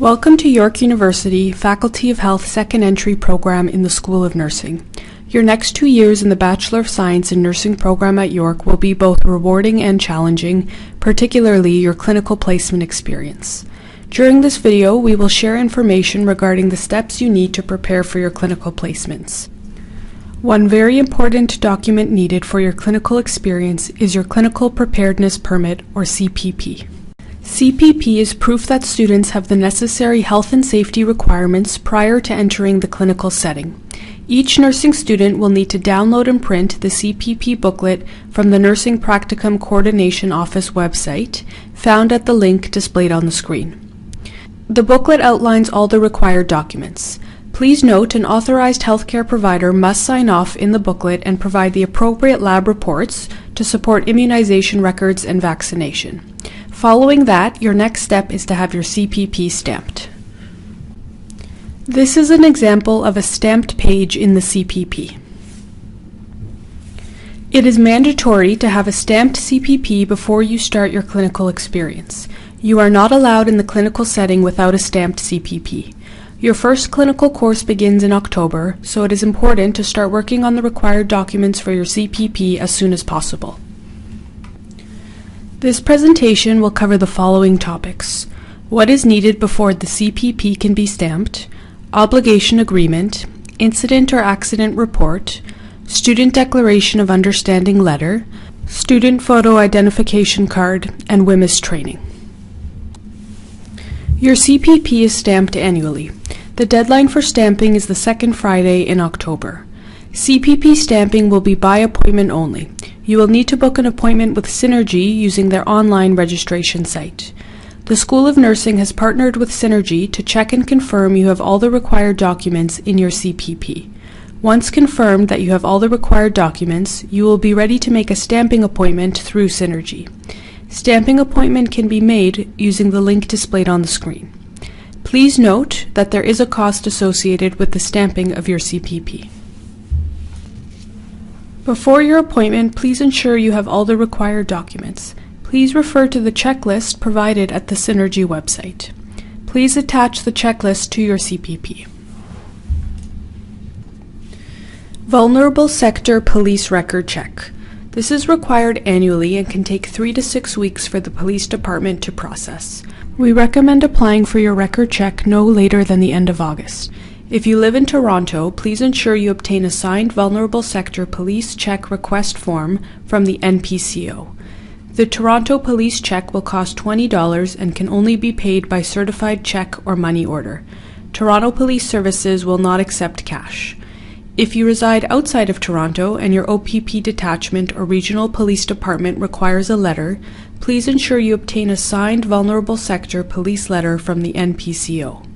Welcome to York University Faculty of Health Second Entry program in the School of Nursing. Your next 2 years in the Bachelor of Science in Nursing program at York will be both rewarding and challenging, particularly your clinical placement experience. During this video, we will share information regarding the steps you need to prepare for your clinical placements. One very important document needed for your clinical experience is your Clinical Preparedness Permit, or CPP. CPP is proof that students have the necessary health and safety requirements prior to entering the clinical setting. Each nursing student will need to download and print the CPP booklet from the Nursing Practicum Coordination Office website, found at the link displayed on the screen. The booklet outlines all the required documents. Please note an authorized healthcare provider must sign off in the booklet and provide the appropriate lab reports to support immunization records and vaccination. Following that, your next step is to have your CPP stamped. This is an example of a stamped page in the CPP. It is mandatory to have a stamped CPP before you start your clinical experience. You are not allowed in the clinical setting without a stamped CPP. Your first clinical course begins in October, so it is important to start working on the required documents for your CPP as soon as possible. This presentation will cover the following topics: what is needed before the CPP can be stamped, obligation agreement, incident or accident report, student declaration of understanding letter, student photo identification card, and WMIS training. Your CPP is stamped annually. The deadline for stamping is the second Friday in October. CPP stamping will be by appointment only. You will need to book an appointment with Synergy using their online registration site. The School of Nursing has partnered with Synergy to check and confirm you have all the required documents in your CPP. Once confirmed that you have all the required documents, you will be ready to make a stamping appointment through Synergy. Stamping appointment can be made using the link displayed on the screen. Please note that there is a cost associated with the stamping of your CPP. Before your appointment, please ensure you have all the required documents. Please refer to the checklist provided at the Synergy website. Please attach the checklist to your CPP. Vulnerable Sector Police Record Check. This is required annually and can take 3 to 6 weeks for the police department to process. We recommend applying for your record check no later than the end of August. If you live in Toronto, please ensure you obtain a signed Vulnerable Sector Police Check Request form from the NPCO. The Toronto Police Check will cost $20 and can only be paid by certified check or money order. Toronto Police Services will not accept cash. If you reside outside of Toronto and your OPP detachment or regional police department requires a letter, please ensure you obtain a signed Vulnerable Sector Police letter from the NPCO.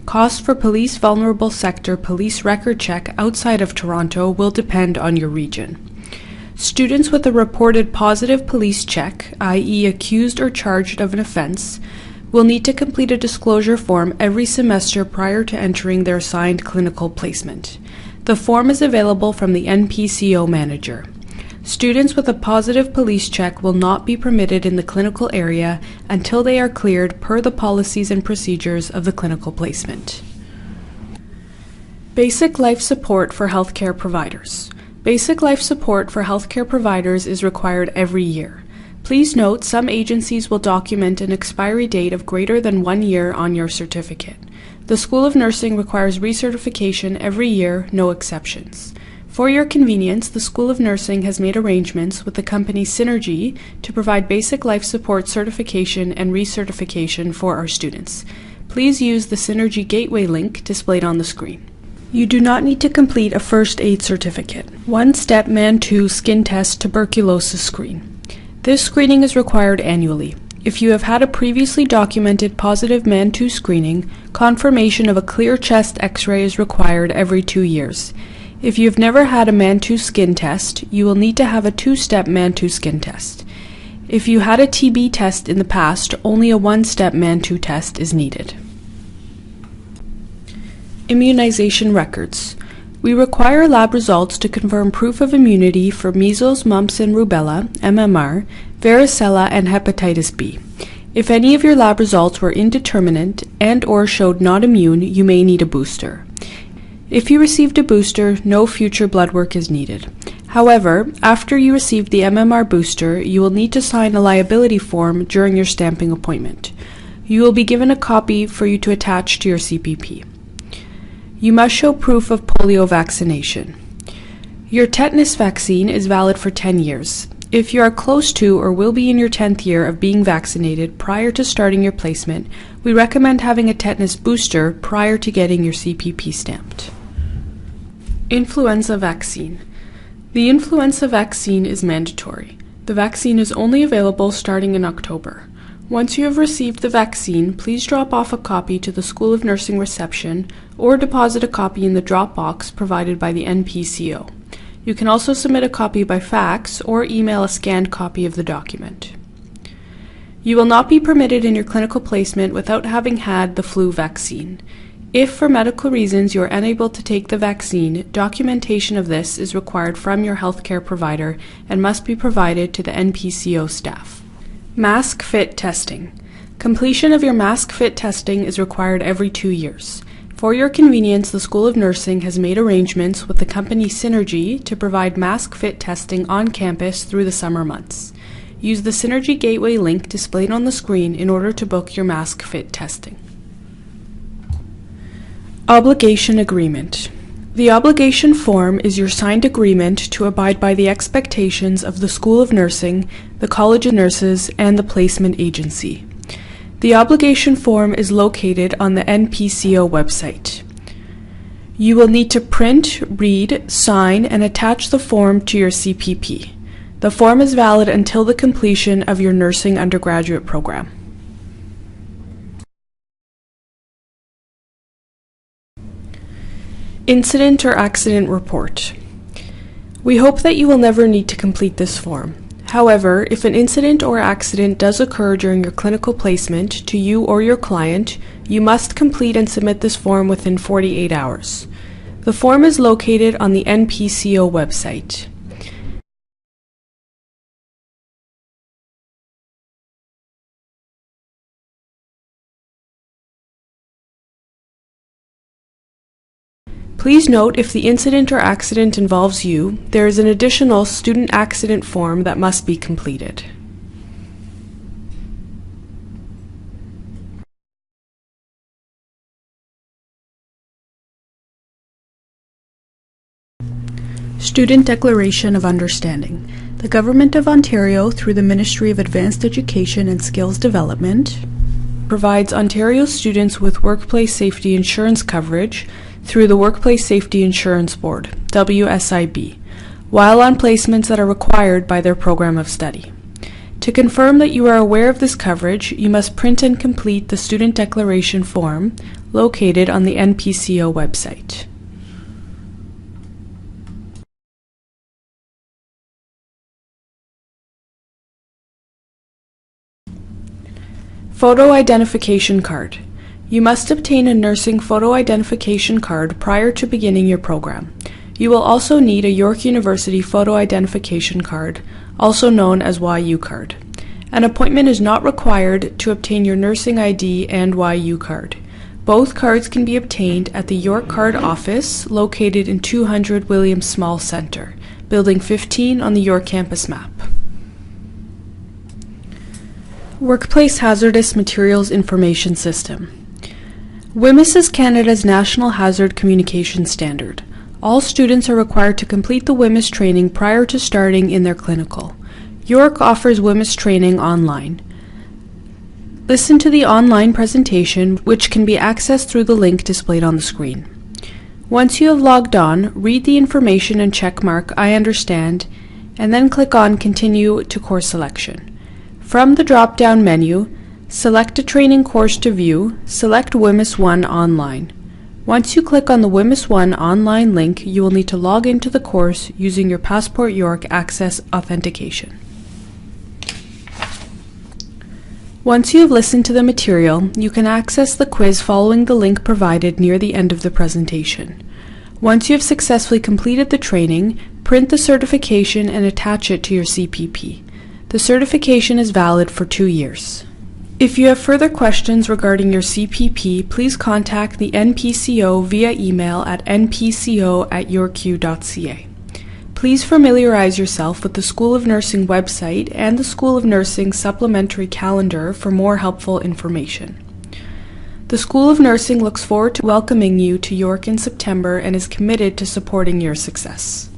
Costs for Police Vulnerable Sector Police Record Check outside of Toronto will depend on your region. Students with a reported positive police check, i.e. accused or charged of an offense, will need to complete a disclosure form every semester prior to entering their assigned clinical placement. The form is available from the NPCO manager. Students with a positive police check will not be permitted in the clinical area until they are cleared per the policies and procedures of the clinical placement. Basic life support for healthcare providers. Basic life support for healthcare providers is required every year. Please note some agencies will document an expiry date of greater than 1 year on your certificate. The School of Nursing requires recertification every year, no exceptions. For your convenience, the School of Nursing has made arrangements with the company Synergy to provide basic life support certification and recertification for our students. Please use the Synergy Gateway link displayed on the screen. You do not need to complete a first aid certificate. One-step MAN2 skin test tuberculosis screen. This screening is required annually. If you have had a previously documented positive MAN2 screening, confirmation of a clear chest X-ray is required every 2 years. If you have never had a MAN2 skin test, you will need to have a 2-step MAN2 skin test. If you had a TB test in the past, only a 1-step MAN2 test is needed. Immunization records. We require lab results to confirm proof of immunity for measles, mumps, and rubella, MMR, varicella, and hepatitis B. If any of your lab results were indeterminate and/or showed not immune, you may need a booster. If you received a booster, no future blood work is needed. However, after you receive the MMR booster, you will need to sign a liability form during your stamping appointment. You will be given a copy for you to attach to your CPP. You must show proof of polio vaccination. Your tetanus vaccine is valid for 10 years. If you are close to or will be in your 10th year of being vaccinated prior to starting your placement, we recommend having a tetanus booster prior to getting your CPP stamped. Influenza vaccine. The influenza vaccine is mandatory. The vaccine is only available starting in October. Once you have received the vaccine, please drop off a copy to the School of Nursing reception or deposit a copy in the drop box provided by the NPCO. You can also submit a copy by fax or email a scanned copy of the document. You will not be permitted in your clinical placement without having had the flu vaccine. If for medical reasons you are unable to take the vaccine, documentation of this is required from your healthcare provider and must be provided to the NPCO staff. Mask fit testing. Completion of your mask fit testing is required every 2 years. For your convenience, the School of Nursing has made arrangements with the company Synergy to provide mask fit testing on campus through the summer months. Use the Synergy Gateway link displayed on the screen in order to book your mask fit testing. Obligation agreement. The obligation form is your signed agreement to abide by the expectations of the School of Nursing, the College of Nurses, and the placement agency. The obligation form is located on the NPCO website. You will need to print, read, sign, and attach the form to your CPP. The form is valid until the completion of your nursing undergraduate program. Incident or accident report. We hope that you will never need to complete this form. However, if an incident or accident does occur during your clinical placement to you or your client, you must complete and submit this form within 48 hours. The form is located on the NPCO website. Please note, if the incident or accident involves you, there is an additional student accident form that must be completed. Student Declaration of Understanding. The Government of Ontario, through the Ministry of Advanced Education and Skills Development, provides Ontario students with workplace safety insurance coverage through the Workplace Safety Insurance Board, WSIB, while on placements that are required by their program of study. To confirm that you are aware of this coverage, you must print and complete the Student Declaration form located on the NPCO website. Photo identification card. You must obtain a nursing photo identification card prior to beginning your program. You will also need a York University photo identification card, also known as YU card. An appointment is not required to obtain your nursing ID and YU card. Both cards can be obtained at the York Card office located in 200 William Small Centre, Building 15 on the York campus map. Workplace Hazardous Materials Information System. WHMIS is Canada's National Hazard Communication Standard. All students are required to complete the WHMIS training prior to starting in their clinical. York offers WHMIS training online. Listen to the online presentation, which can be accessed through the link displayed on the screen. Once you have logged on, read the information and check mark I understand, and then click on Continue to Course Selection. From the drop-down menu, select a training course to view, select WHMIS 1 Online. Once you click on the WHMIS 1 Online link, you will need to log into the course using your Passport York Access authentication. Once you have listened to the material, you can access the quiz following the link provided near the end of the presentation. Once you have successfully completed the training, print the certification and attach it to your CPP. The certification is valid for 2 years. If you have further questions regarding your CPP, please contact the NPCO via email at npco@yourq.ca. Please familiarize yourself with the School of Nursing website and the School of Nursing supplementary calendar for more helpful information. The School of Nursing looks forward to welcoming you to York in September and is committed to supporting your success.